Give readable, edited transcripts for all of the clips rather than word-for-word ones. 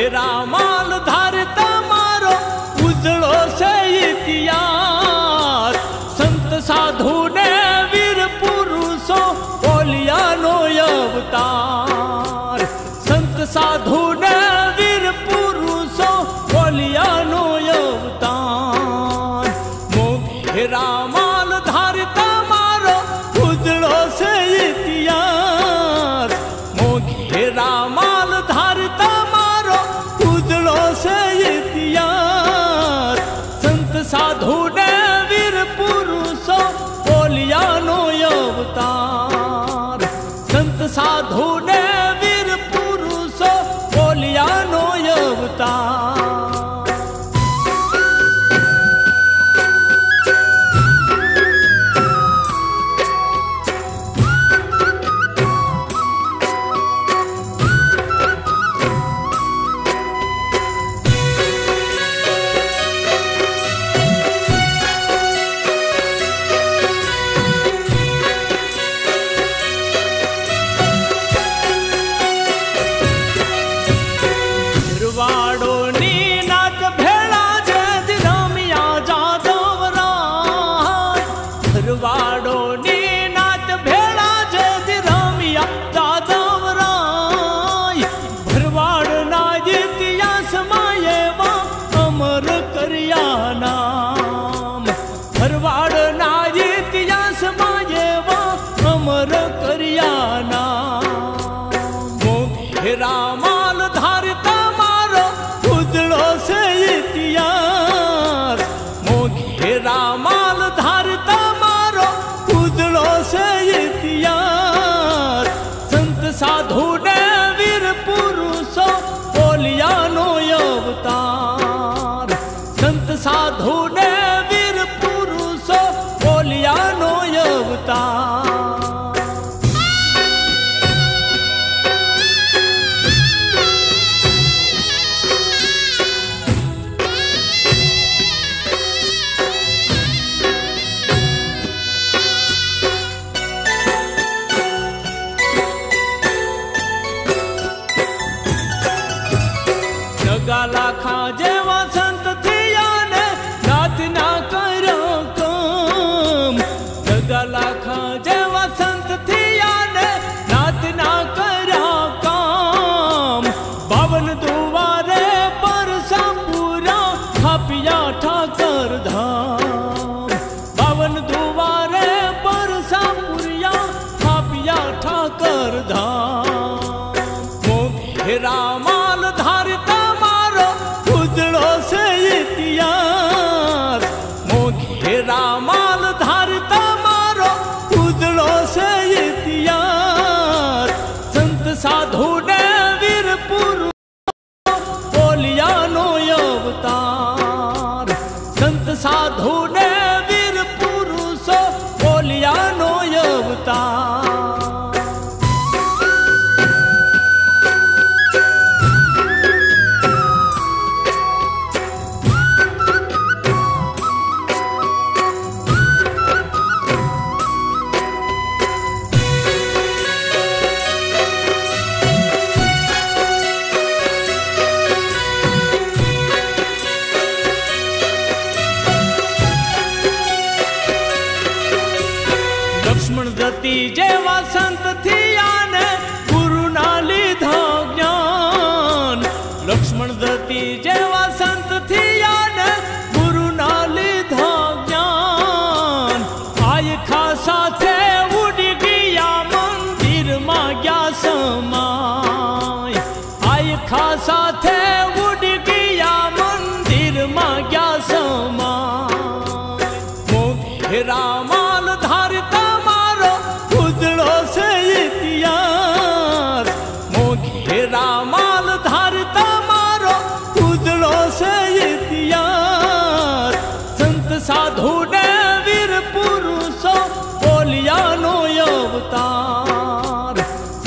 घेरा माल धारता मारो उजड़ो से इतिहास। संत साधु ने वीर पुरुषों बोलिया नो अवतार। संत साधु ने वीर पुरुषों बोलिया नो अवतार। घेरा माल धारता मारो उजड़ो से इतिहास। घेरा माल धारता मारो उजड़ो से इतिहास। संत साधु ने वीर पुरुषों बोलिया नो अवतार। संत साधु ने वीर पुरुषों बोलिया नो अवतार। घेरा माल धारता मारो उजड़ो से इतिहास। घेरा माल धारता मारो उजड़ो से इतिहास। संत साधु ने वीर पुरुषों बोलिया नो अवतार। संत साधु ने वीर पुरुषों बोलिया नो अवतार। लाखा जेवा संत थिया ने नाथ ना करो काम। जगा लाखा जेवा संत थिया ने नाथ ना करो काम। बावन दुआरे पर पूरा खापिया ठाकर धाम। बावन दुआरे पर पूरिया खापिया ठाकर धाम। घेरा माल धारता उजड़ो से इतिहास। घेरा माल धारता मारो उजड़ो से इतिहास। संत साधु ने वीर पुरुषों बोलिया नो अवतार। संत साधु ने वीर पुरुषों बोलिया नो अवतार। लक्ष्मण दत्ती जेवा संत थिया ने गुरु ना लीधा ज्ञान। लक्ष्मण दत्ती जेवा संत थिया ने गुरु ना लीधा ज्ञान। आय खासा थे उड़ गया मंदिर मा गया समाय। आय खासा थे उड़ गया मंदिर मा गया समाय। घेरा माल धारता मारो उजड़ो से इतिहास। घेरा माल धारता मारो उजड़ो से इतिहास। संत साधु ने वीर पुरुषों बोलिया नो अवतार।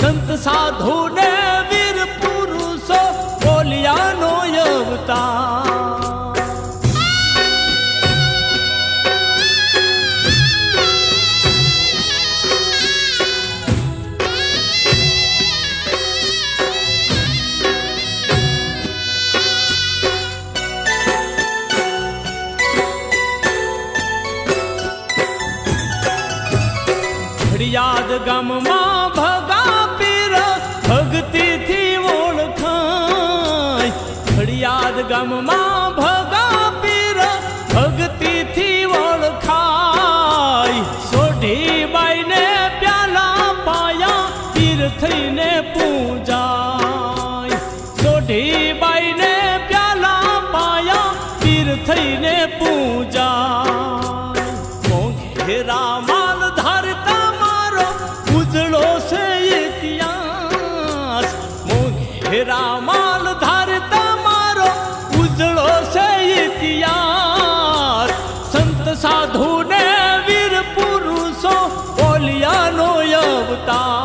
संत साधु ने वीर पुरुषों बोलिया नो अवतार। थईने पूजाय। सोढ़ी बाई ने प्याला पाया पीर थईने पूजाय। मोंघेरा माल धारता मारो उजड़ो से इतिहास। मोंघेरा माल धारता मारो उजड़ो से इतिहास। संत साधु ने वीर पुरुषों बोलिया नो अवतार।